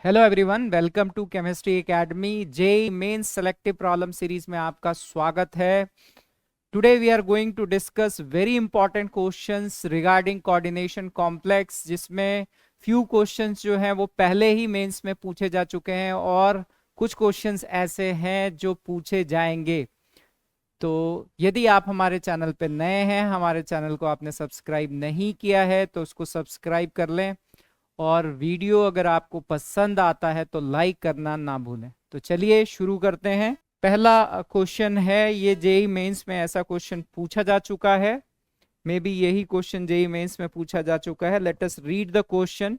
Hello everyone, welcome to chemistry academy. JEE mains selective problem series में आपका स्वागत है। Today we are going to discuss very important questions regarding coordination complex, जिसमें few questions जो हैं वो पहले ही मेंस में पूछे जा चुके हैं और कुछ क्वेश्चंस ऐसे हैं जो पूछे जाएंगे। तो यदि आप हमारे चैनल पे नए हैं, हमारे चैनल को आपने सब्सक्राइब नहीं किया है तो उसको सब्सक्राइब कर लें, और वीडियो अगर आपको पसंद आता है तो लाइक करना ना भूलें। तो चलिए शुरू करते हैं। पहला क्वेश्चन है, ये जेई मेंस में ऐसा क्वेश्चन पूछा जा चुका है, मे बी यही क्वेश्चन जेई मेंस में पूछा जा चुका है। Let us read the question.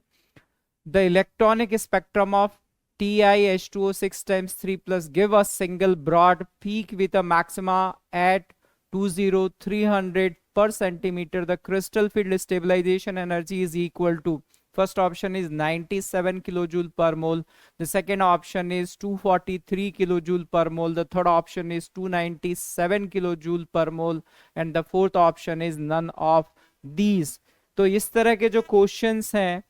The electronic spectrum of TiH2O6 times 3 plus give a single broad peak with a maxima at 20 300 per centimeter. The crystal field stabilization energy is equal to, first option is 97 kilojoule per mole, the second option is 243 kilojoule per mole, the third option is 297 kilojoule per mole, and the fourth option is none of these. तो इस तरह के जो questions हैं,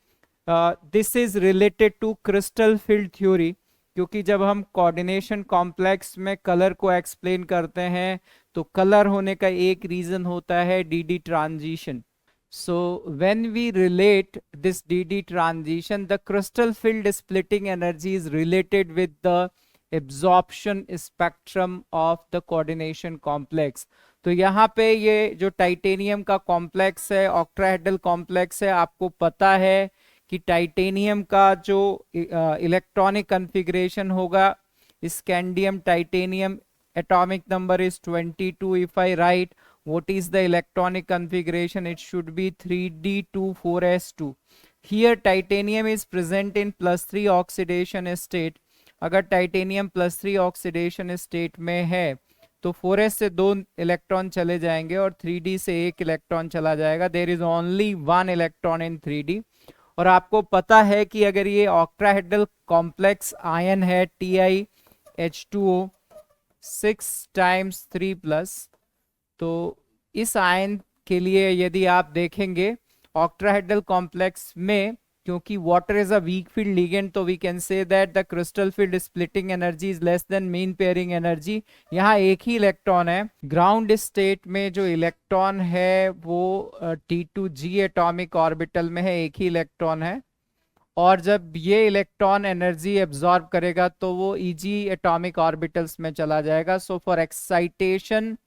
this is related to crystal field theory, क्योंकि जब हम coordination complex में कलर को एक्सप्लेन करते हैं तो कलर होने का एक रीजन होता है DD transition. So when we relate this DD transition, the crystal field splitting energy is related with the absorption spectrum of the coordination complex. तो यहाँ पे ये जो टाइटेनियम का कॉम्प्लेक्स है, ऑक्ट्राहेड्रल कॉम्प्लेक्स है, आपको पता है कि टाइटेनियम का जो इलेक्ट्रॉनिक कन्फिग्रेशन होगा, scandium titanium, atomic number is 22. If I write what is the electronic configuration, it should be 3d24s2. Here titanium is present in +3 oxidation state. अगर टाइटेनियम +3 ऑक्सीडेशन स्टेट में है तो 4s से 2 electron चले जाएंगे और 3d से 1 इलेक्ट्रॉन चला जाएगा. There is only 1 electron in 3d. और आपको पता है कि अगर ये ऑक्ट्राहेड्रल कॉम्प्लेक्स आयन है TiH2O 6 times 3 प्लस, तो इस आयन के लिए यदि आप देखेंगे ऑक्ट्राहेड्रल कॉम्प्लेक्स में, क्योंकि water is a weak field ligand, तो we can say that the crystal field splitting energy is less than mean pairing energy. यहाँ एक ही इलेक्ट्रॉन है. ग्राउंड स्टेट में जो इलेक्ट्रॉन है वो T2G एटॉमिक ऑर्बिटल में है, एक ही इलेक्ट्रॉन है. और जब ये इलेक्ट्रॉन एनर्जी एब्जॉर्ब करेगा तो वो Eg एटॉमिक ऑर्बिटल्स में चला जाएगा. So for excitation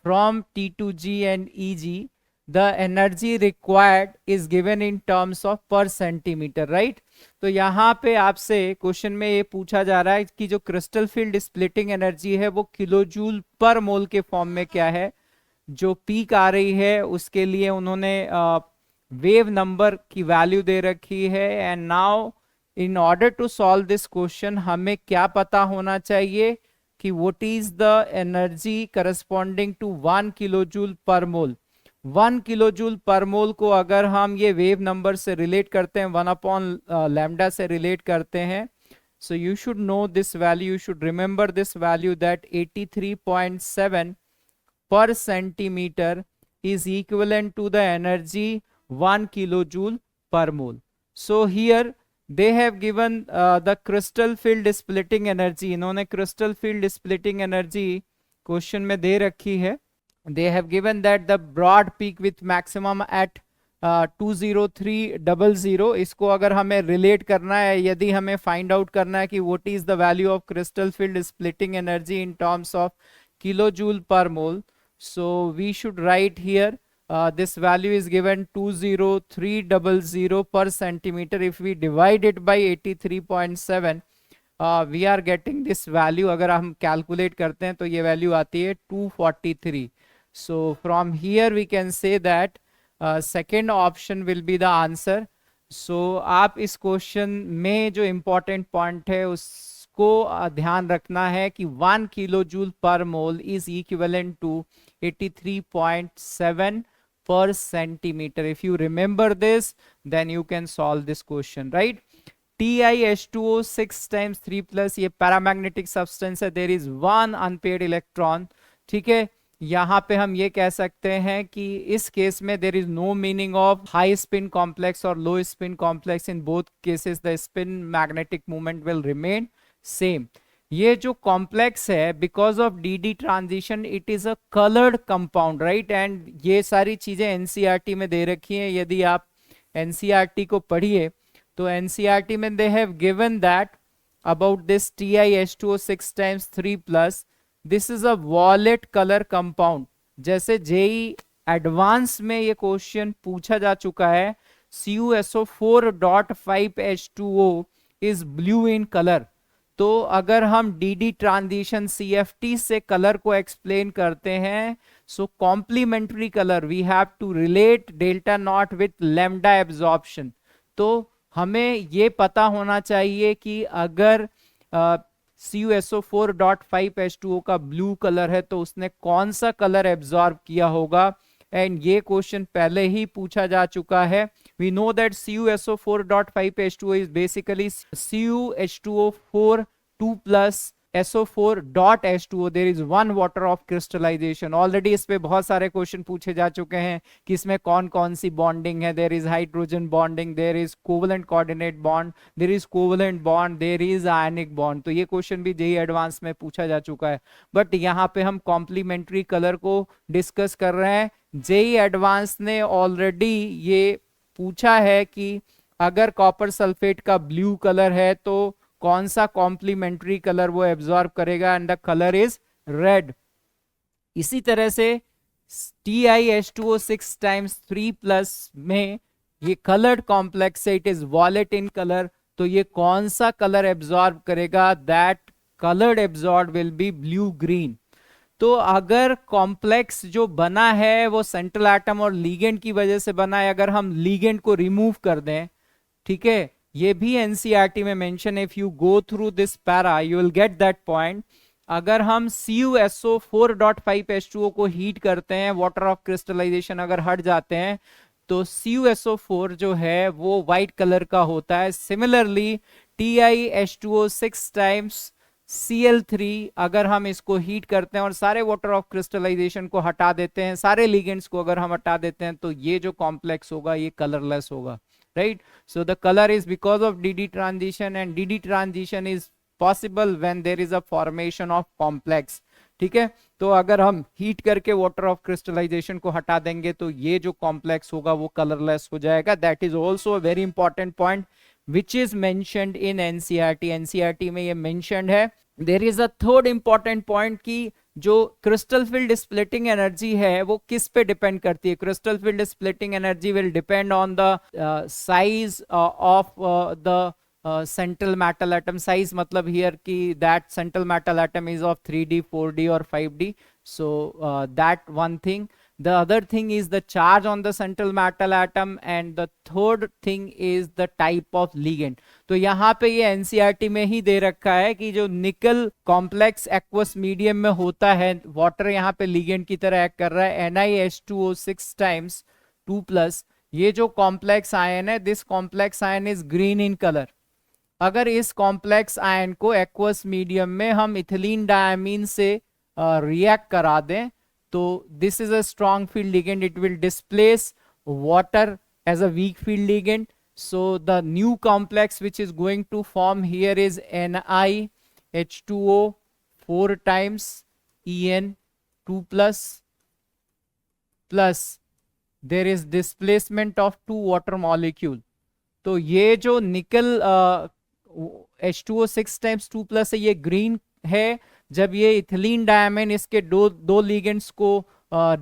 from T2G and Eg, the energy required is given in terms of पर सेंटीमीटर, राइट. तो यहाँ पे आपसे क्वेश्चन में ये पूछा जा रहा है कि जो क्रिस्टल फील्ड स्प्लिटिंग एनर्जी है वो किलोजूल पर मोल के फॉर्म में क्या है. जो पीक आ रही है उसके लिए उन्होंने वेव नंबर की वैल्यू दे रखी है. And now in order to solve this question हमें क्या पता होना चाहिए कि what is the energy corresponding to 1 kilojoule per mole. 1 kilojoule per मोल को अगर हम ये वेव नंबर से रिलेट करते हैं, 1/लैम्डा से रिलेट करते हैं, so you should know this value, you should remember this value that 83.7 per centimeter is equivalent to the energy 1 kilojoule per mole. So here they have given the crystal field splitting energy. इन्होंने crystal field splitting energy question में दे रखी है. They have given that the broad peak with maximum at 20300. इसको अगर हमें relate करना है, यदि हमें फाइंड आउट करना है कि what is the value of crystal field splitting energy in terms of kilojoule per mole, so we should write here this value is given 20300 per centimeter. If we divide it by 83.7, we are getting this value. अगर हम calculate करते हैं तो ये value आती है 243. So from here we can say that second option will be the answer. So आप इस क्वेश्चन में जो इम्पोर्टेंट पॉइंट है उसको ध्यान रखना है कि 1 kilojoule per mole is equivalent to 83.7 per centimeter. If you remember this, then you can solve this question, right? TiH2O 6 times 3 plus, ये पैरामैग्नेटिक सब्सटेंस है. देयर इज 1 अनपेयर्ड इलेक्ट्रॉन, ठीक है. यहाँ पे हम ये कह सकते हैं कि इस केस में there is no meaning of high spin complex और low spin complex, in both cases the spin magnetic movement will remain same. ये जो कॉम्प्लेक्स है because of d d transition it is a coloured compound, right, and ये सारी चीजें NCERT में दे रखी हैं। यदि आप एनसीईआरटी को पढ़िए तो एनसीईआरटी में they have given that about this TiH2O6 times 3 plus, this is a violet color compound। जैसे जेई एडवांस में ये क्वेश्चन पूछा जा चुका है, CuSO4.5H2O is blue in color। तो अगर हम डी ट्रांजिशन CFT से कलर को एक्सप्लेन करते हैं, so complementary colour we have to relate delta not with lambda absorption. तो हमें ये पता होना चाहिए कि अगर CuSO4.5H2O का ब्लू कलर है तो उसने कौन सा कलर एब्जॉर्ब किया होगा, एंड ये क्वेश्चन पहले ही पूछा जा चुका है। We know that CuSO4.5H2O is basically CuH2O4 2 plus SO4.H2O, there is one water of crystallization। Already इस पे बहुत सारे क्वेश्चन पूछे जा चुके हैं कि इसमें कौन कौन सी बॉन्डिंग है। There is hydrogen bonding, there is covalent coordinate bond, there is covalent bond, there is ionic bond. तो ये क्वेश्चन भी जेई एडवांस में पूछा जा चुका है, बट यहाँ पे हम कॉम्प्लीमेंट्री कलर को डिस्कस कर रहे हैं। जेई एडवांस ने ऑलरेडी ये पूछा है कि अगर कॉपर सल्फेट का ब्लू कलर है तो कौन सा कॉम्प्लीमेंट्री कलर वो एब्जॉर्ब करेगा, and the colour is red. इसी तरह से TiH2O6 टाइम्स 3 प्लस में ये कलर्ड कॉम्प्लेक्स है, it is violet in colour. तो ये कौन सा कलर एब्जॉर्ब करेगा, that coloured absorb will be blue green. तो अगर कॉम्प्लेक्स जो बना है वो सेंट्रल एटम और लीगेंड की वजह से बना है, अगर हम लीगेंड को रिमूव कर दें, ठीक है, ये भी एनसीईआरटी में मेंशन है। If you go through this para you will get that point. अगर हम CuSO4.5H2O को हीट करते हैं, वाटर ऑफ क्रिस्टलाइजेशन अगर हट जाते हैं, तो CuSO4 जो है वो व्हाइट कलर का होता है। सिमिलरली TiH2O6 टाइम्स Cl3 अगर हम इसको हीट करते हैं और सारे वाटर ऑफ क्रिस्टलाइजेशन को हटा देते हैं, सारे लिगेंड्स को अगर हम हटा देते हैं, तो ये जो कॉम्प्लेक्स होगा ये कलरलेस होगा, right? So the color is because of dd transition, and dd transition is possible when there is a formation of complex। ठीक है, तो अगर हम हीट करके वाटर ऑफ क्रिस्टलाइजेशन को हटा देंगे तो ये जो कॉम्प्लेक्स होगा वो कलरलेस हो जाएगा। That is also a very important point which is mentioned in NCERT. NCERT में ये मेंशन्ड है। There is a third important point कि जो क्रिस्टल फील्ड स्प्लिटिंग एनर्जी है वो किस पे डिपेंड करती है। Crystal field splitting energy will depend on the size of the central metal atom. Size मतलब हियर कि that central metal atom is of 3D 4D और 5D। so that one thing, the other thing is the charge on the central metal atom, and the third thing is the type of ligand। तो यहाँ पे ये NCERT में ही दे रखा है कि जो निकल कॉम्प्लेक्स एक्वस मीडियम में होता है, वाटर यहाँ पे लिगेंड की तरह एक्ट कर रहा है, NiH2O6 टाइम्स 2 प्लस। ये जो कॉम्प्लेक्स आयन है, this complex ion is green in colour. अगर इस कॉम्प्लेक्स आयन को एक्वस मीडियम में हम इथिलीन डायमीन से रिएक्ट करा दें, तो this is a strong field ligand, it will displace water as a weak field ligand. so the new complex which is going to form here is NiH2O 4 times En 2 plus there is displacement of 2 water molecule। तो ये जो निकल H2O6 times 2 plus है, ये green है। जब ये ethylene diamond इसके दो लिगेंड्स को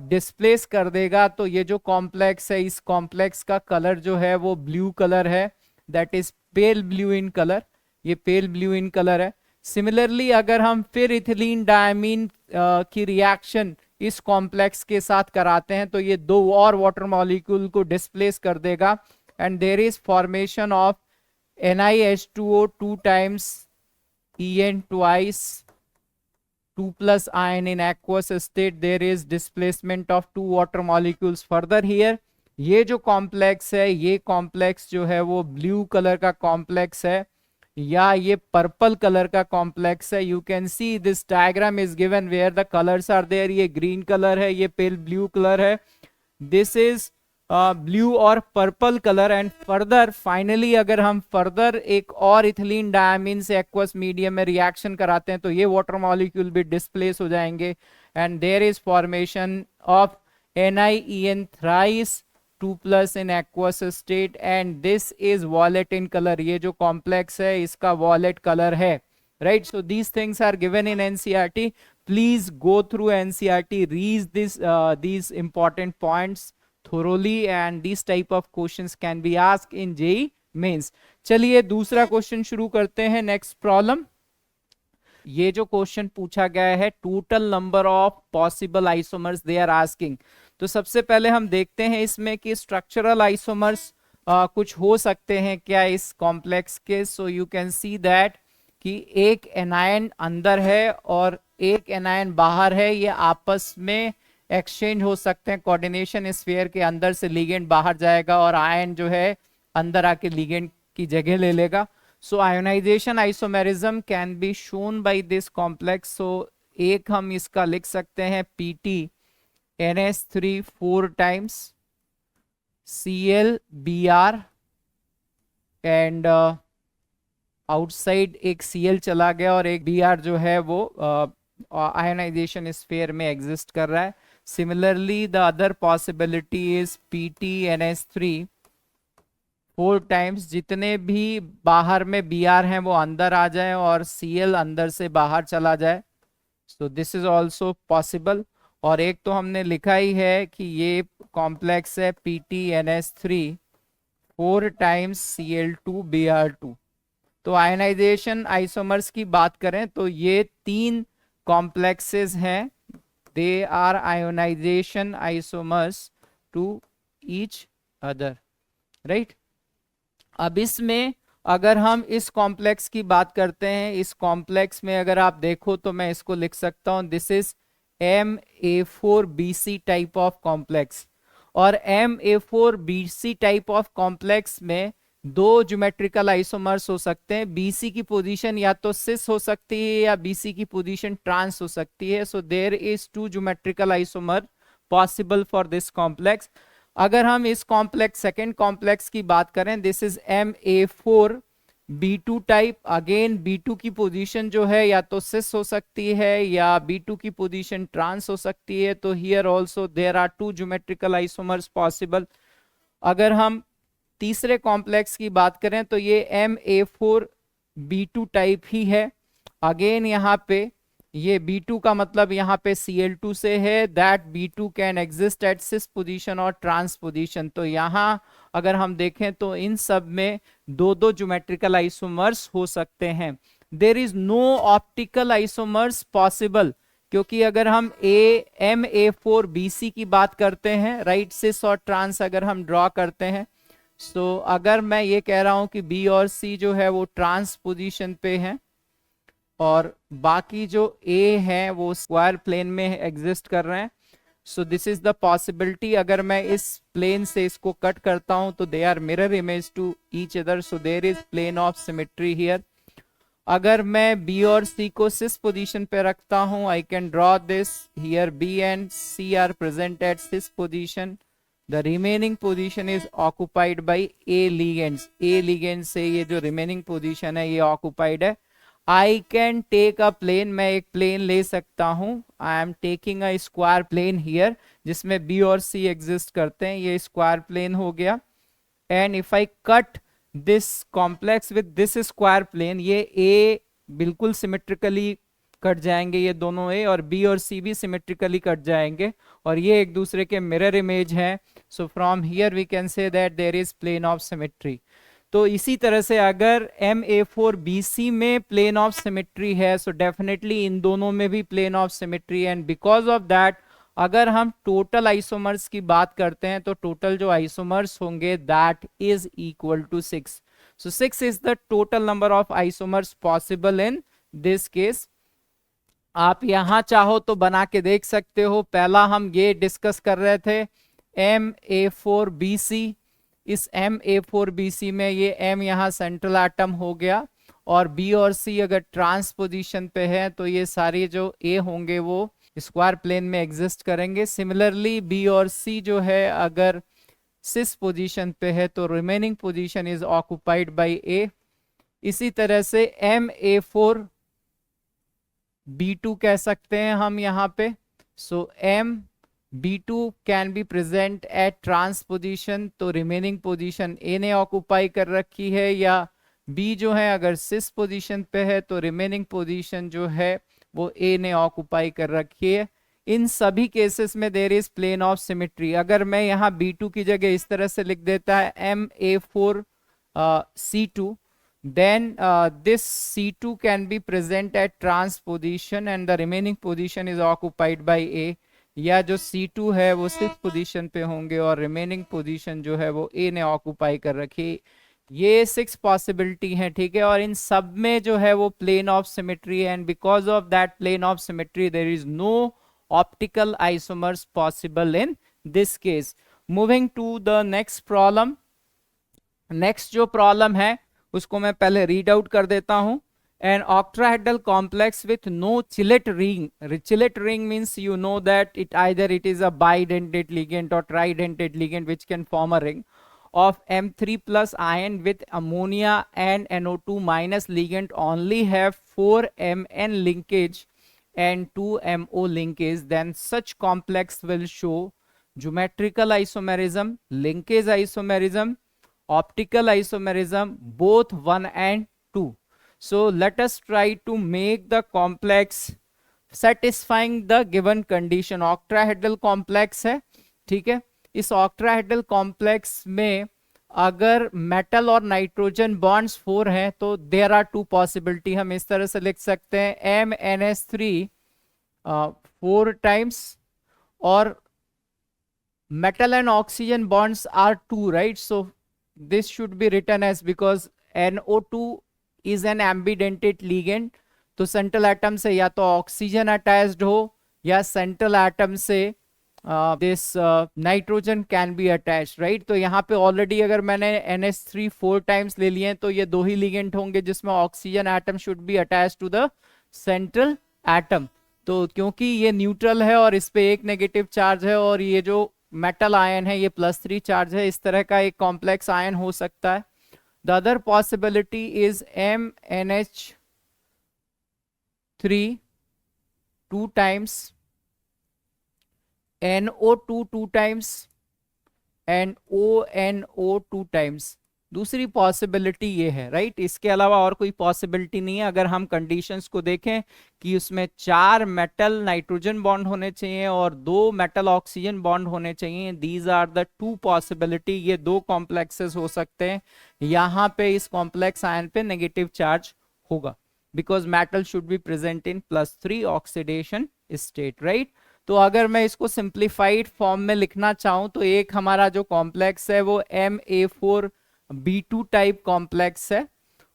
डिस्प्लेस कर देगा, तो ये जो कॉम्प्लेक्स है, इस कॉम्प्लेक्स का कलर जो है वो ब्लू कलर है, that is pale blue in colour. ये पेल ब्लू इन कलर है। सिमिलरली अगर हम फिर इथिलीन डायमीन की रिएक्शन इस कॉम्प्लेक्स के साथ कराते हैं, तो ये 2 और वाटर मॉलिक्यूल को डिस्प्लेस कर देगा, and there is formation of NiH2O 2 times En twice 2 plus ion in aqueous state, there is displacement of 2 water molecules further here। ये जो कॉम्प्लेक्स है, ये कॉम्प्लेक्स जो है वो ब्लू कलर का कॉम्प्लेक्स है। या ये पर्पल कलर का कॉम्प्लेक्स है। You can see this diagram is given where the colours are there. ये ग्रीन कलर है, ये पेल ब्लू कलर है, दिस इज ब्लू और purple colour. And further finally अगर हम फर्दर एक और इथिलीन डायमीन से एक्वस मीडियम में रिएक्शन कराते हैं तो ये वाटर मॉलिक्यूल भी डिस्प्लेस हो जाएंगे and there is formation of NiEN thrice 2+ in aqueous state and this is violet in colour. ये जो कॉम्प्लेक्स है इसका वॉलेट कलर है, right. So these things are given in NCERT. Please go through NCERT, read these important points thoroughly and these type of questions can be asked in JEE Mains. चलिए दूसरा question शुरू करते हैं। Next problem, ये जो question पूछा गया है total number of possible isomers they are asking. तो सबसे पहले हम देखते हैं इसमें कि स्ट्रक्चरल आइसोमर्स कुछ हो सकते हैं क्या इस कॉम्प्लेक्स के। So you can see that कि एक एनायन अंदर है और एक एनायन बाहर है, ये आपस में एक्सचेंज हो सकते हैं। कोऑर्डिनेशन स्फीयर के अंदर से लिगेंड बाहर जाएगा और आयन जो है अंदर आके लिगेंड की जगह ले लेगा। So ionization isomerism can be shown by this complex. So एक हम इसका लिख सकते हैं PT NH3 4 times ClBr and outside एक Cl चला गया और एक Br जो है वो आयोनाइजेशन स्फीयर में एग्जिस्ट कर रहा है। Similarly the other possibility is PT NH3 4 times, जितने भी बाहर में Br हैं वो अंदर आ जाए और Cl अंदर से बाहर चला जाए। सो दिस इज ऑल्सो पॉसिबल। और एक तो हमने लिखा ही है कि ये कॉम्प्लेक्स है PT NH3 4 टाइम्स Cl2Br2। तो आयनाइजेशन आइसोमर्स की बात करें तो ये 3 कॉम्प्लेक्सेस हैं, they are ionization isomers to each other, right. अब इसमें अगर हम इस कॉम्प्लेक्स की बात करते हैं, इस कॉम्प्लेक्स में अगर आप देखो तो मैं इसको लिख सकता हूं this is MA4BC type of complex. और MA4BC टाइप ऑफ कॉम्प्लेक्स में 2 ज्योमेट्रिकल आइसोमर्स हो सकते हैं। BC की पोजीशन या तो सिस हो सकती है या BC की पोजीशन ट्रांस हो सकती है। So there is 2 geometrical isomer possible for this complex. अगर हम इस कॉम्प्लेक्स सेकेंड कॉम्प्लेक्स की बात करें, this is MA4B2 type. Again B2 की पोजीशन जो है या तो सिस हो सकती है या B2 की पोजीशन ट्रांस हो सकती है। तो here also there are 2 geometrical isomers possible. अगर हम तीसरे कॉम्प्लेक्स की बात करें तो ये MA4B2 टाइप ही है। अगेन यहाँ पे ये B2 का मतलब यहाँ पे Cl2 से है, that B2 can exist at cis position और ट्रांस पोजीशन। तो यहाँ अगर हम देखें तो इन सब में 2 ज्योमेट्रिकल आइसोमर्स हो सकते हैं। There is no optical isomers possible, क्योंकि अगर हम MA4BC की बात करते हैं, राइट सिस और ट्रांस अगर हम ड्रॉ करते हैं, सो अगर मैं ये कह रहा हूं कि B और C जो है वो ट्रांस पोजीशन पे हैं और बाकी जो A है वो स्क्वायर प्लेन में एग्जिस्ट कर रहे हैं। सो दिस इज द पॉसिबिलिटी। अगर मैं इस प्लेन से इसको कट करता हूं तो they are mirror image to each other, so there is plane of symmetry here. अगर मैं B और C को सिस पोजीशन पे रखता हूं, I can draw this here B and C are present at cis position, the remaining position is occupied by A ligands। A ligand से ये जो remaining position है ये occupied है। I can take a plane, मैं एक plane ले सकता हूँ। I am taking a square plane here जिसमें B और C exist करते हैं, ये square plane हो गया। And if I cut this complex with this square plane, ये A बिल्कुल symmetrically कट जाएंगे, ये दोनों A और B और C भी सिमेट्रिकली कट जाएंगे और ये एक दूसरे के मिरर इमेज है। So from here we can say that there is plane of symmetry. तो इसी तरह से अगर MA4BC में प्लेन ऑफ सिमेट्री है, सो डेफिनेटली इन दोनों में भी plane of symmetry. And because of that अगर हम टोटल आइसोमर्स की बात करते हैं तो टोटल जो आइसोमर्स होंगे that is equal to 6। So 6 is the total number of isomers possible in this case. आप यहां चाहो तो बना के देख सकते हो। पहला हम ये डिस्कस कर रहे थे MA4BC। इस MA4BC में ये M यहाँ सेंट्रल एटम हो गया और बी और सी अगर ट्रांस पोजीशन पे है तो ये सारे जो ए होंगे वो स्क्वायर प्लेन में एग्जिस्ट करेंगे। सिमिलरली बी और सी जो है अगर सिस पोजीशन पे है तो remaining position is occupied by A. इसी तरह से MA4 B2 कह सकते हैं हम यहाँ पे। So MB2 can be present at trans position, तो रिमेनिंग पोजीशन ए ने ऑक्युपाई कर रखी है, या बी जो है अगर सिस पोजीशन पे है तो रिमेनिंग पोजीशन जो है वो ए ने ऑक्युपाई कर रखी है। इन सभी केसेस में there is plane of symmetry. अगर मैं यहाँ B2 की जगह इस तरह से लिख देता है MA4 C2, then this C2 can be present at trans position and the remaining position is occupied by A, या जो C2 है वो सिक्स पोजीशन पे होंगे और रिमेनिंग पोजीशन जो है वो A ने ऑक्युपाई कर रखी। ये 6 पॉसिबिलिटी हैं, ठीक है, और इन सब में जो है वो प्लेन ऑफ सिमेट्री है, and because of that plane of symmetry there is no optical isomers possible in this case. Moving to the next problem. Next जो प्रॉब्लम है उसको मैं पहले रीड आउट कर देता हूं। An octahedral complex with no Chillet ring. Chillet ring means you know that it is a bidentate ligand or tridentate ligand which can form a ring of M3 plus ion with ammonia and NO2 minus ligand only have 4 Mn linkage and 2 MO linkage. Then such complex will show geometrical isomerism, linkage isomerism, optical isomerism, both 1 and 2. So let us try to make the complex satisfying the given condition. octahedral complex है, ठीक है। इस octahedral complex में अगर metal और nitrogen bonds 4 हैं तो there are 2 possibility. हम इस तरह से लिख सकते हैं MnS3 4 टाइम्स और metal and oxygen bonds are 2, right? So this should be written as, because NO2 is an ambidentate ligand, तो सेंट्रल एटम से या तो ऑक्सीजन अटैच्ड हो या सेंट्रल एटम से this nitrogen can be attached, right. तो यहाँ पे ऑलरेडी अगर मैंने NH3 4 टाइम्स ले लिए तो ये 2 ही लिगेंड होंगे जिसमें oxygen atom should be attached to the central atom. तो क्योंकि ये न्यूट्रल है और इस पे एक नेगेटिव चार्ज है और ये जो मेटल आयन है ये +3 चार्ज है, इस तरह का एक कॉम्प्लेक्स आयन हो सकता है। The other possibility is MnH3 2 times, NO2 2 times and ONO 2 times. दूसरी पॉसिबिलिटी ये है, राइट। इसके अलावा और कोई पॉसिबिलिटी नहीं है। अगर हम कंडीशंस को देखें कि उसमें 4 मेटल नाइट्रोजन बॉन्ड होने चाहिए और 2 मेटल ऑक्सीजन बॉन्ड होने चाहिए, दीज आर द 2 पॉसिबिलिटी। ये 2 कॉम्प्लेक्सेस हो सकते हैं। यहाँ पे इस कॉम्प्लेक्स आयन पे नेगेटिव चार्ज होगा because metal should be present in +3 oxidation state, right. तो अगर मैं इसको सिंप्लीफाइड फॉर्म में लिखना चाहूं तो एक हमारा जो कॉम्प्लेक्स है वो MA4 B2 टाइप कॉम्प्लेक्स है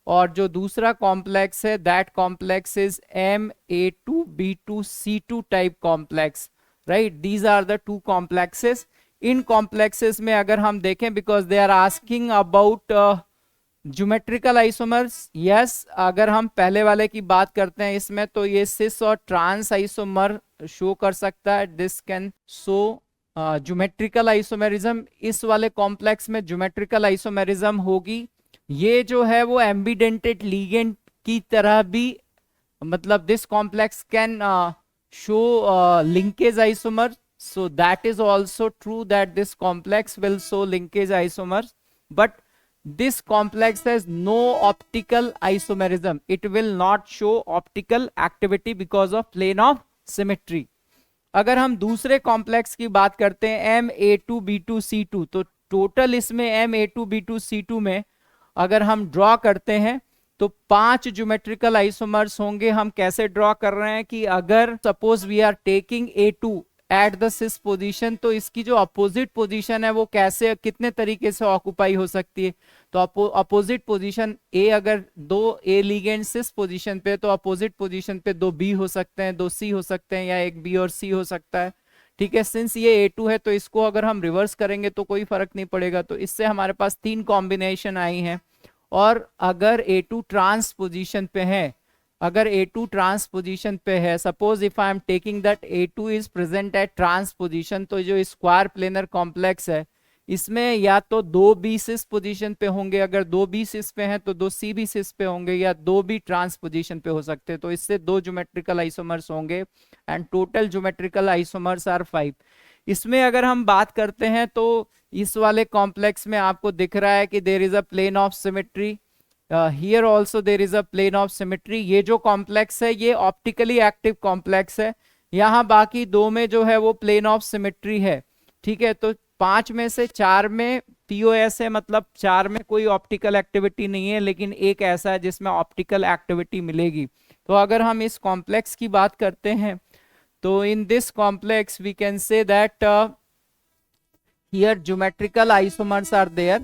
और जो दूसरा कॉम्प्लेक्स है that complex is MA2 B2 C2 type complex, right. These are the 2 complexes. इन कॉम्प्लेक्सेस में अगर हम देखें, because they are asking about geometrical isomers, yes. अगर हम पहले वाले की बात करते हैं इसमें तो ये सिस और ट्रांस आइसोमर शो कर सकता है। This can show geometrical isomerism. इस वाले कॉम्प्लेक्स में ज्योमेट्रिकल आइसोमेरिज्म होगी। ये जो है वो एम्बिडेंटेड लीगेंड की तरह भी, मतलब this complex can show linkage isomer, so that is also true that this complex will show linkage isomers, but this complex has no optical isomerism. It will not show optical activity because of plane of symmetry. अगर हम दूसरे complex की बात करते हैं MA2 B2 C2, तो total इसमें MA2 B2 C2 में अगर हम ड्रॉ करते हैं तो 5 ज्योमेट्रिकल आइसोमर्स होंगे। हम कैसे ड्रॉ कर रहे हैं कि अगर suppose we are taking A2 at the cis position, तो इसकी जो अपोजिट पोजीशन है वो कैसे, कितने तरीके से ऑक्युपाई हो सकती है। तो अपोजिट पोजीशन A, अगर 2 A लिगेंड सिस पोजीशन पे, तो अपोजिट पोजीशन पे 2 B हो सकते हैं, 2 C हो सकते हैं, या एक B और C हो सकता है, ठीक है। सिंस ये A2 है तो इसको अगर हम रिवर्स करेंगे तो कोई फर्क नहीं पड़ेगा। तो इससे हमारे पास 3 कॉम्बिनेशन आई हैं और अगर A2 ट्रांस पोजीशन पे है, अगर A2 ट्रांस पोजीशन पे है, suppose if I am taking that A2 is present at trans position, तो जो स्क्वायर प्लेनर कॉम्प्लेक्स है इसमें या तो दो बी सिस पोजीशन पे होंगे, अगर दो बी सिस पे हैं तो दो सी बी सिस पे होंगे, या दो बी ट्रांस पोजीशन पे हो सकते हैं, तो इससे दो ज्योमेट्रिकल आइसोमर्स होंगे and total geometrical isomers are 5। इसमें अगर हम बात करते हैं तो इस वाले कॉम्प्लेक्स में आपको दिख रहा है कि there is a plane of symmetry, here also there is a plane of symmetry. ये जो कॉम्प्लेक्स है ये ऑप्टिकली एक्टिव कॉम्प्लेक्स है, यहाँ बाकी दो में जो है वो प्लेन ऑफ सिमेट्री है, ठीक है। तो 5 में से 4 में पीओएस है, मतलब 4 में कोई ऑप्टिकल एक्टिविटी नहीं है, लेकिन एक ऐसा है जिसमें ऑप्टिकल एक्टिविटी मिलेगी। तो अगर हम इस कॉम्प्लेक्स की बात करते हैं तो in this complex we can say that here geometrical isomers are there,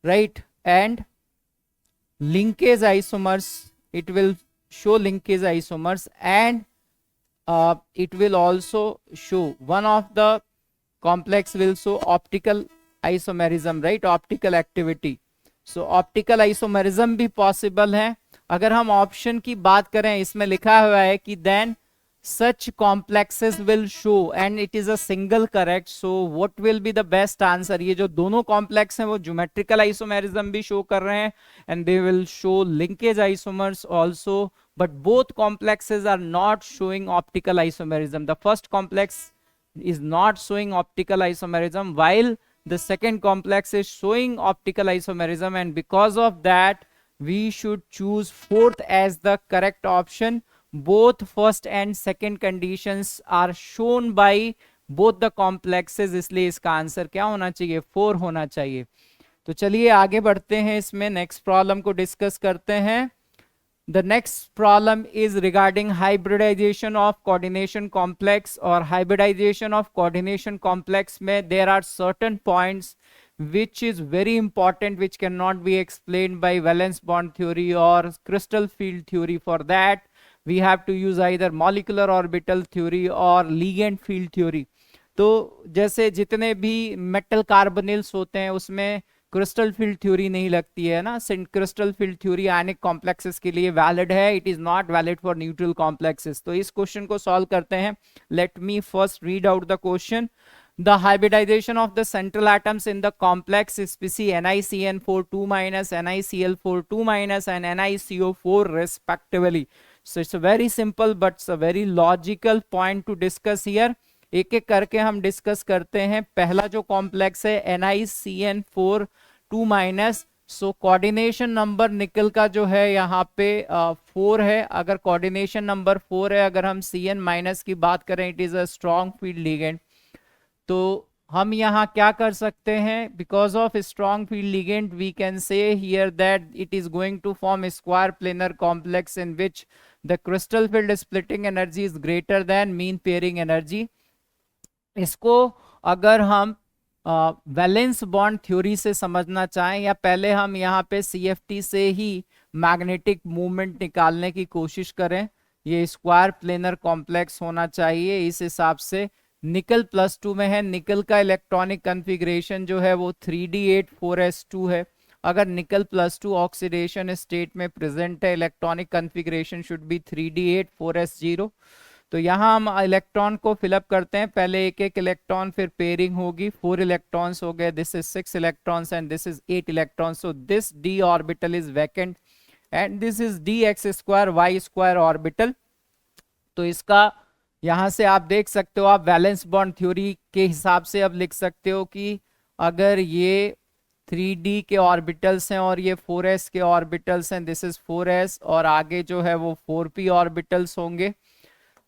right, and linkage isomers, it will show linkage isomers, and it will also show one of the complex will show optical isomerism, right, optical activity। so optical isomerism भी possible है। अगर हम option की बात करें, इसमें लिखा हुआ है कि then such complexes will show and it is a single correct, so what will be the best answer। ये जो दोनों कॉम्प्लेक्स हैं वो ज्योमेट्रिकल आइसोमेरिज्म भी शो कर रहे हैं and they will show linkage isomers also, but both complexes are not showing optical isomerism। the first complex is not showing optical isomerism while the second complex is showing optical isomerism, and because of that we should choose fourth as the correct option। both first and second conditions are shown by both the complexes, इसलिए इसका answer क्या होना चाहिए, 4 होना चाहिए। तो चलिए आगे बढ़ते हैं, इसमें नेक्स्ट प्रॉब्लम को डिस्कस करते हैं। The next problem is regarding hybridization of coordination complex, और hybridization of coordination complex में there are certain points which is very important, which cannot be explained by valence bond theory or crystal field theory। for that we have to use either molecular orbital theory or ligand field theory। तो जैसे जितने भी metal carbonyls होते हैं उसमें crystal field theory नहीं लगती है ना, क्रिस्टल फील्ड थ्योरी आयनिक कॉम्प्लेक्सेस के लिए वैलिड है, it is not valid for neutral complexes. तो इस क्वेश्चन को सॉल्व करते हैं। Let me first read out the question. The hybridization of the central atoms in the complex species NiCN4 2 minus, NiCl4 2 minus and NiCO4 respectively। So it's a very simple but it's a very logical point to discuss here। एक एक करके हम discuss करते हैं। पहला जो complex है NiCN4 2 minus, so coordination number निकल का जो है यहाँ पे 4 है। अगर कोऑर्डिनेशन नंबर 4 है, अगर हम Cn माइनस की बात करें, it is a strong field ligand. तो हम यहाँ क्या कर सकते हैं, because of strong field ligand we can say here that it is going to form square planar complex in which the crystal field splitting energy is greater than mean pairing energy. इसको अगर हम valence bond theory से समझना चाहें, या पहले हम यहाँ पे CFT से ही मैग्नेटिक मूवमेंट निकालने की कोशिश करें, ये स्क्वायर प्लेनर कॉम्प्लेक्स होना चाहिए। इस हिसाब से निकल +2 में है, निकल का इलेक्ट्रॉनिक कन्फिग्रेशन जो है वो 3d8 4s2 है। अगर निकल +2 ऑक्सीडेशन स्टेट में प्रेजेंट है, electronic configuration should be 3d8 4s0। तो यहाँ हम इलेक्ट्रॉन को फिलअप करते हैं, पहले एक एक इलेक्ट्रॉन, फिर पेयरिंग होगी, 4 इलेक्ट्रॉन्स हो गए, this is 6 electrons and this is 8 electrons. So this d orbital is vacant and this is dx² y² orbital. तो इसका यहाँ से आप देख सकते हो, आप वैलेंस बॉन्ड थ्योरी के हिसाब से अब लिख सकते हो कि अगर ये 3d के ऑर्बिटल्स हैं और ये 4s के ऑर्बिटल्स हैं, दिस इज 4s और आगे जो है वो 4p ऑर्बिटल्स होंगे।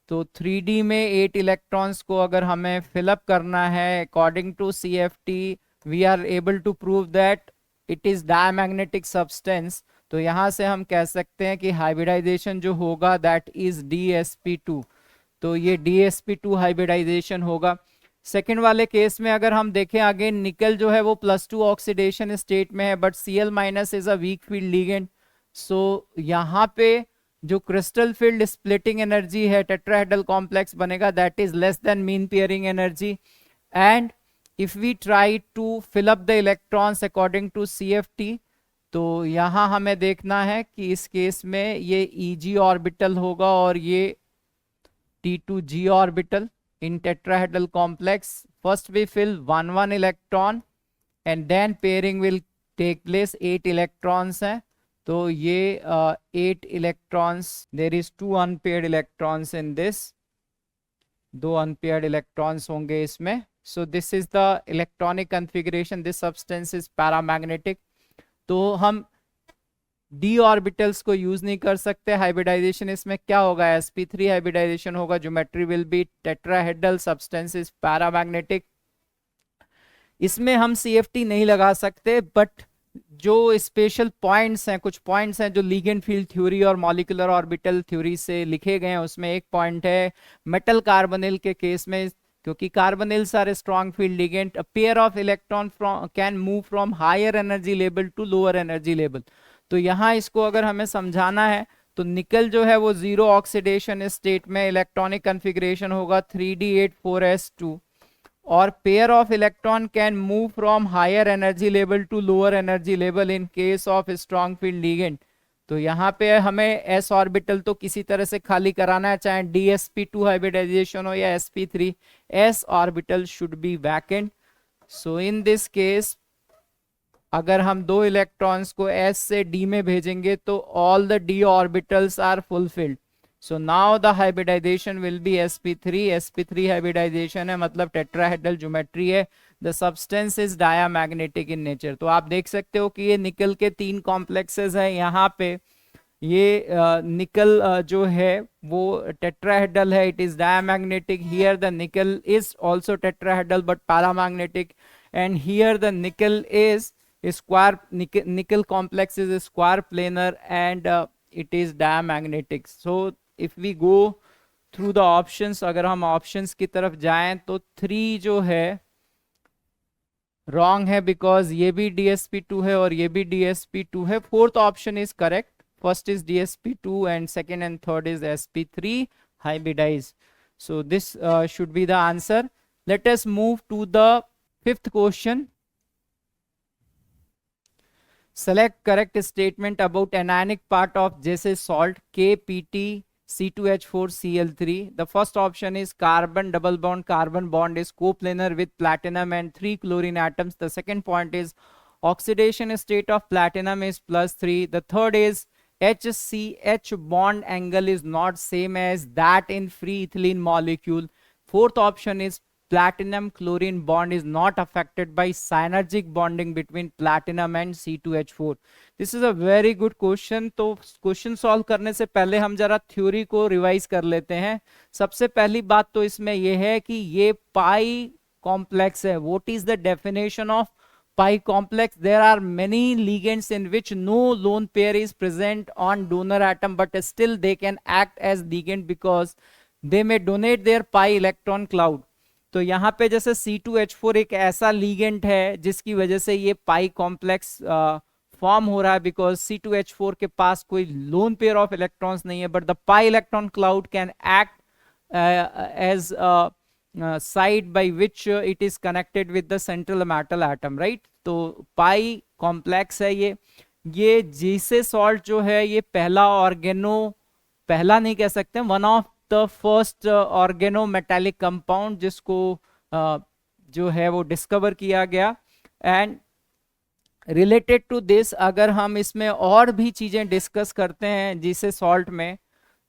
तो 3d में 8 इलेक्ट्रॉन्स को अगर हमें फिलअप करना है according to CFT, we are able to prove that it is diamagnetic substance. तो यहाँ से हम कह सकते हैं कि हाइब्रिडाइजेशन जो होगा दैट इज DsP2। तो ये DsP2 हाइब्रिडाइजेशन होगा। सेकेंड वाले केस में अगर हम देखें, अगेन निकल जो है वो +2 ऑक्सीडेशन स्टेट में है, but Cl minus is a weak field ligand. So यहाँ पे जो क्रिस्टल फील्ड स्प्लिटिंग एनर्जी है टेट्राहेड्रल कॉम्प्लेक्स बनेगा, that is less than mean pairing energy. And if we try to fill up the electrons according to CFT, तो यहाँ हमें देखना है कि इस केस में ये Eg ऑर्बिटल होगा और ये T2G orbital in tetrahedral complex. First we fill 1 electron and then pairing will take place. 8 electrons हैं, तो ये 8 electrons, there is 2 unpaired electrons in this, 2 unpaired electrons होंगे इसमें. So this is the electronic configuration. This substance is paramagnetic. तो हम D orbitals को use नहीं कर सकते. हाइब्रिडाइजेशन इसमें क्या होगा, sp3 हाइब्रिडाइजेशन होगा. Geometry will be tetrahedral, substance is paramagnetic. इसमें हम CFT नहीं लगा सकते, बट जो स्पेशल पॉइंट्स हैं, कुछ पॉइंट्स हैं जो लिगेंड फील्ड थ्योरी और मॉलिक्यूलर ऑर्बिटल थ्योरी से लिखे गए हैं. उसमें एक पॉइंट है मेटल कार्बोनिल के केस में, क्योंकि carbonyls are strong field ligand, a pair of electron can move from higher energy level to lower energy level. तो यहाँ इसको अगर हमें समझाना है तो निकल जो है वो जीरो ऑक्सीडेशन स्टेट में इलेक्ट्रॉनिक कन्फिग्रेशन होगा 3d84s2, और pair of electron can move from higher energy level to lower energy level in case of strong field ligand. तो यहाँ पे हमें s ऑर्बिटल तो किसी तरह से खाली कराना है, चाहे dsp2 हाइब्रिडाइजेशन हो या sp3, s orbital should be vacant. So in this case अगर हम दो इलेक्ट्रॉन्स को s से d में भेजेंगे तो all the d orbitals are fulfilled. So now the hybridization will be sp3. sp3 hybridization है, मतलब टेट्राहेड्रल ज्योमेट्री है. The substance is diamagnetic in nature. तो आप देख सकते हो कि ये निकल के 3 कॉम्प्लेक्सेस है. यहाँ पे ये निकल जो है वो टेट्राहेड्रल है, it is diamagnetic. Here the nickel is also tetrahedral but paramagnetic, and here the nickel is square, nickel complex is square planar and it is diamagnetic. So if we go through the options, अगर हम options की तरफ जाएं तो 3 जो है wrong है, because ये भी dsp2 है और ये भी dsp2 है. Fourth option is correct. First is dsp2 and second and third is sp3 hybridized. So this should be the answer. Let us move to the 5th question. Select correct statement about anionic part of जैसे salt KPT C2H4Cl3. The first option is carbon double bond. Carbon bond is coplanar with platinum and 3 chlorine atoms. The second point is oxidation state of platinum is +3. The third is HCH bond angle is not same as that in free ethylene molecule. Fourth option is platinum chlorine bond is not affected by synergic bonding between platinum and C2H4. This is a very good question. तो question solve करने से पहले हम जरा theory को revise कर लेते हैं. सबसे पहली बात तो इसमें यह है कि ये पाई कॉम्प्लेक्स है. What is the definition of pi complex? There are many ligands in which no lone pair is present on donor atom, but still they can act as ligand because they may donate their pi electron cloud. तो यहाँ पे जैसे C2H4 एक ऐसा ligand है जिसकी वजह से ये पाई कॉम्प्लेक्स फॉर्म हो रहा है, बिकॉज C2H4 के पास कोई लोन पेयर ऑफ इलेक्ट्रॉन्स नहीं है, but the pi electron cloud can act as side by which it is connected with the central metal atom, right. तो पाई कॉम्प्लेक्स है ये जीसे सॉल्ट जो है ये पहला ऑर्गेनो, पहला नहीं कह सकते, one of the first organometallic compound जिसको जो है वो डिस्कवर किया गया. एंड रिलेटेड टू दिस अगर हम इसमें और भी चीजें डिस्कस करते हैं जीसे सॉल्ट में,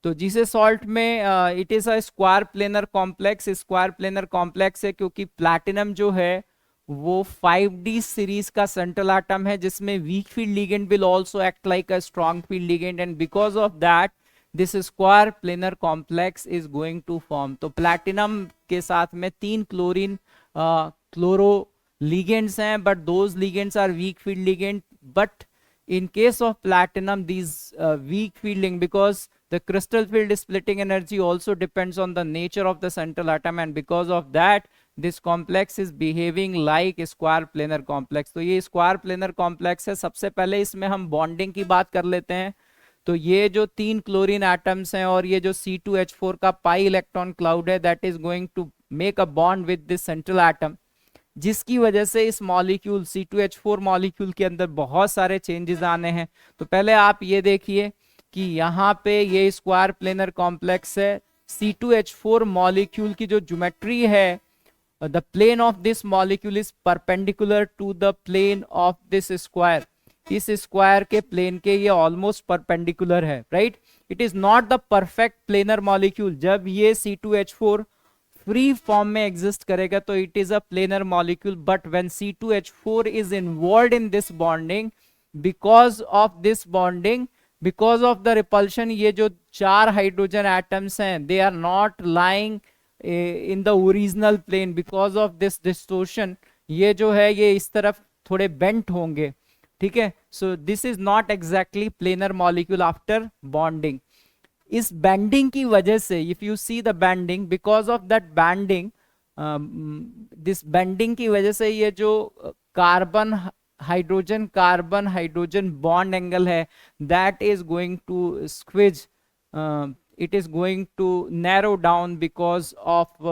तो जीसे सॉल्ट में it is a square planar complex. Square planar complex है क्योंकि प्लैटिनम जो है वो 5d सीरीज का सेंट्रल एटम है जिसमें weak field ligand will also act like a strong field ligand, and because of that this square planar complex is going to form. तो platinum के साथ में 3 क्लोरीन क्लोरो ligands हैं, but those ligands are weak field ligand. But in case of platinum, these weak fielding, because the crystal field splitting energy also depends on the nature of the central atom, and because of that this complex is behaving like a square planar complex. तो ये square planar complex है. सबसे पहले इसमें हम bonding की बात कर लेते हैं. तो ये जो 3 क्लोरीन एटम्स हैं और ये जो C2H4 का पाई इलेक्ट्रॉन क्लाउड है, that is going to make a bond with this central atom. जिसकी वजह से इस मॉलिक्यूल C2H4 मॉलिक्यूल के अंदर बहुत सारे चेंजेस आने हैं। तो पहले आप ये देखिए कि यहाँ पे ये स्क्वायर प्लेनर कॉम्प्लेक्स है। C2H4 मॉलिक्यूल की जो ज्योमेट्री है, the plane of this molecule is perpendicular to the plane of this square। इस स्क्वायर के प्लेन के ये ऑलमोस्ट परपेंडिकुलर है, right. It is not the perfect planar molecule. जब ये C2H4 फ्री फॉर्म में एग्जिस्ट करेगा तो it is a planar molecule, but when C2H4 is involved in this bonding, because of this bonding, because of the repulsion, ये जो 4 hydrogen atoms हैं, they are not lying in the original plane. Because of this distortion, ये जो है ये इस तरफ थोड़े बेंट होंगे, ठीक है। So this is not exactly planar molecule after bonding. इस बैंडिंग की वजह से, if you see the bending, because of that bending, this bending की वजह से ये जो कार्बन हाइड्रोजन बॉन्ड एंगल है, that is going to squeeze, it is going to narrow down because of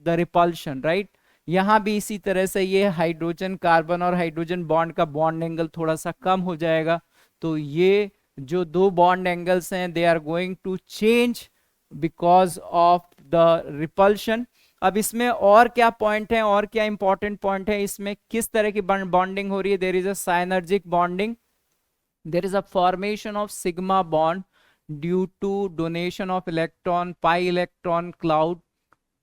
the repulsion, right। यहाँ भी इसी तरह से ये हाइड्रोजन कार्बन और हाइड्रोजन बॉन्ड का बॉन्ड एंगल थोड़ा सा कम हो जाएगा। तो ये जो 2 बॉन्ड एंगल्स हैं, they are going to change because of the repulsion. अब इसमें और क्या पॉइंट है, और क्या इंपॉर्टेंट पॉइंट है, इसमें किस तरह की बॉन्डिंग हो रही है। There is a synergic bonding, there is a formation of sigma bond due to donation of electron, pi electron cloud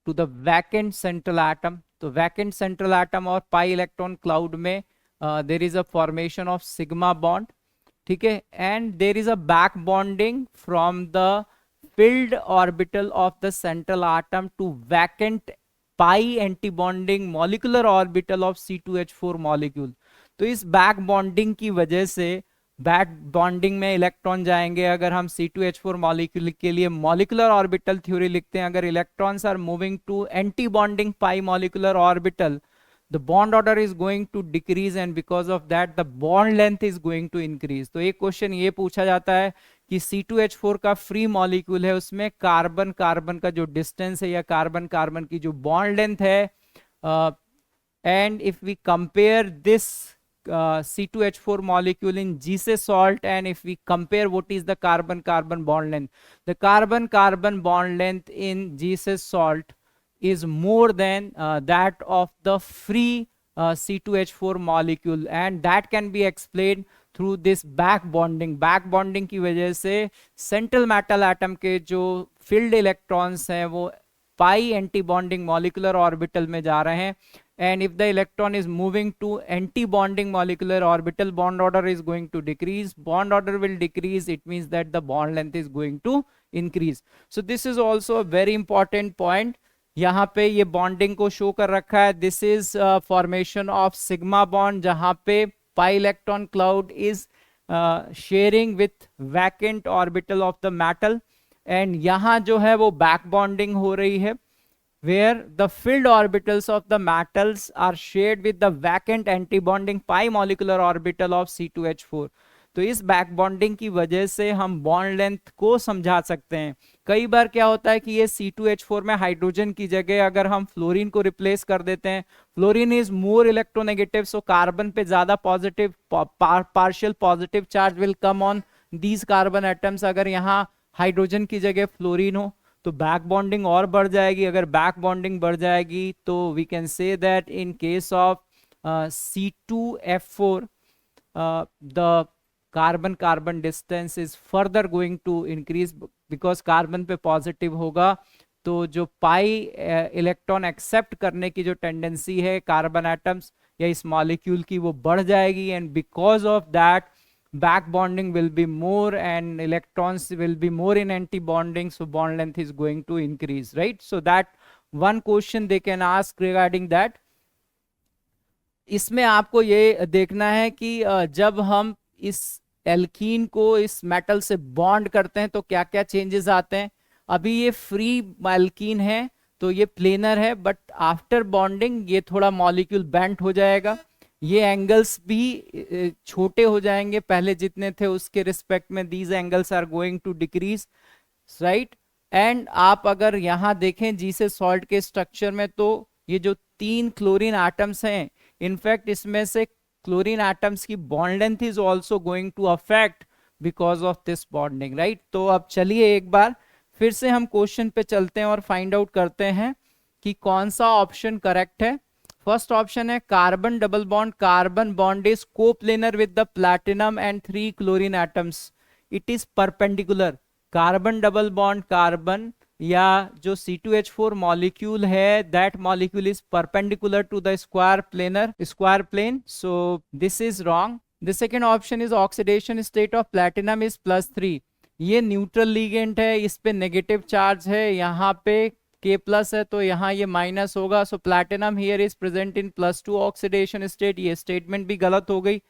to the vacant central atom। तो vacant central atom और pi electron cloud में there is a formation of sigma bond, ठीक है। and there is a back bonding from the filled orbital of the central atom to vacant pi antibonding molecular orbital of C2H4 molecule। तो इस back bonding की वजह से, back bonding में electron जाएंगे। अगर हम C2H4 मॉलिक्यूल के लिए मॉलिक्यूलर ऑर्बिटल थ्योरी लिखते हैं, अगर electrons are moving to anti bonding pi molecular orbital, the bond order is going to decrease and because of that the bond length is going to increase. तो एक question ये पूछा जाता है कि C2H4 का फ्री मॉलिक्यूल है, उसमें कार्बन कार्बन का जो डिस्टेंस है या कार्बन कार्बन की जो बॉन्ड लेंथ है, and if we compare this C2H4 molecule in GC salt, and if we compare what is the carbon carbon bond length, the carbon carbon bond length in GC salt is more than that of the free C2H4 molecule, and that can be explained through this back bonding। back bonding की वजह से central metal atom के जो field electrons हैं वो पाई anti bonding molecular orbital में जा रहे हैं, and if the electron is moving to anti-bonding molecular orbital, bond order is going to decrease, bond order will decrease, it means that the bond length is going to increase। so this is also a very important point। यहाँ पे ये bonding को show कर रखा है, this is formation of sigma bond, जहाँ पे pi electron cloud is sharing with vacant orbital of the metal, and यहाँ जो है वो back bonding हो रही है, where the filled orbitals of the metals are shared with the vacant antibonding pi molecular orbital of C2H4। तो इस back bonding की वजह से हम बॉन्ड लेंथ को समझा सकते हैं। कई बार क्या होता है कि ये C2H4 में हाइड्रोजन की जगह अगर हम फ्लोरीन को रिप्लेस कर देते हैं, fluorine is more electronegative, so carbon पे ज्यादा positive partial positive charge will come on these carbon atoms. अगर यहाँ हाइड्रोजन की जगह फ्लोरीन हो तो बैक बॉन्डिंग और बढ़ जाएगी। अगर बैक बॉन्डिंग बढ़ जाएगी तो we can say that in case of C2F4 the carbon carbon distance is further going to increase, because carbon पे पॉजिटिव होगा तो जो पाई इलेक्ट्रॉन एक्सेप्ट करने की जो टेंडेंसी है कार्बन एटम्स या इस मॉलिक्यूल की वो बढ़ जाएगी, and because of that back bonding will be more and electrons will be more in anti bonding, so bond length is going to increase, right। so that one question they can ask regarding that। इसमें आपको ये देखना है कि जब हम इस alkene को इस मेटल से बॉन्ड करते हैं तो क्या क्या चेंजेस आते हैं। अभी ये फ्री एल्कीन है तो ये प्लेनर है, बट आफ्टर बॉन्डिंग ये थोड़ा मॉलिक्यूल बेंट हो जाएगा, ये एंगल्स भी छोटे हो जाएंगे, पहले जितने थे उसके रिस्पेक्ट में these angles are going to decrease, right. एंड आप अगर यहाँ देखें जीसे सॉल्ट के स्ट्रक्चर में तो ये जो 3 क्लोरीन एटम्स हैं, इनफैक्ट इसमें से क्लोरीन एटम्स की bond length is also going to affect because of this bonding, right. तो अब चलिए एक बार फिर से हम क्वेश्चन पे चलते हैं और फाइंड आउट करते हैं कि कौन सा ऑप्शन करेक्ट है। फर्स्ट ऑप्शन है carbon double bond, carbon bond is coplanar with the platinum and 3 chlorine atoms, it is perpendicular. Carbon double bond carbon या जो C2H4 मॉलिक्यूल है, that molecule is perpendicular to the square plane, so this is wrong. The second option is oxidation state of platinum is +3, ये neutral ligand है, इस पे negative charge है, यहाँ पे K+ है तो यहाँ ये माइनस होगा, so platinum here is present in +2 oxidation state, ये स्टेटमेंट भी गलत हो गई।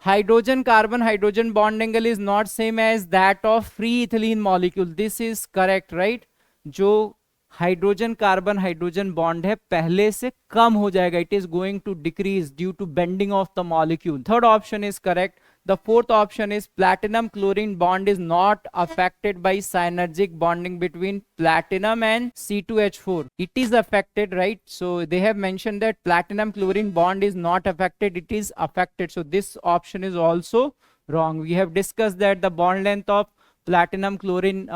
Hydrogen carbon hydrogen bond angle is not same as that of free ethylene molecule, this is correct, right. जो हाइड्रोजन कार्बन हाइड्रोजन बॉन्ड है पहले से कम हो जाएगा, it is going to decrease due to bending of the molecule, third option is correct. The fourth option is platinum chlorine bond is not affected by synergic bonding between platinum and C2H4. It is affected, right? So they have mentioned that platinum chlorine bond is not affected, it is affected. So this option is also wrong. We have discussed that the bond length of platinum chlorine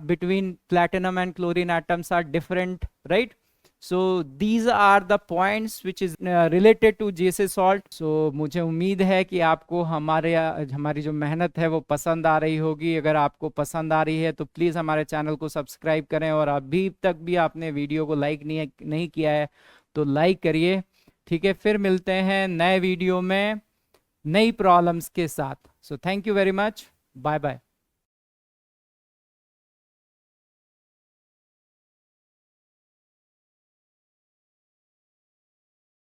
between platinum and chlorine atoms are different, right? So these are the points which is related to GSA salt. So मुझे उम्मीद है कि आपको हमारी जो मेहनत है वो पसंद आ रही होगी। अगर आपको पसंद आ रही है तो प्लीज़ हमारे चैनल को सब्सक्राइब करें, और अभी तक भी आपने वीडियो को लाइक नहीं किया है तो लाइक करिए, ठीक है। फिर मिलते हैं नए वीडियो में नई प्रॉब्लम्स के साथ। So thank you very much, bye bye.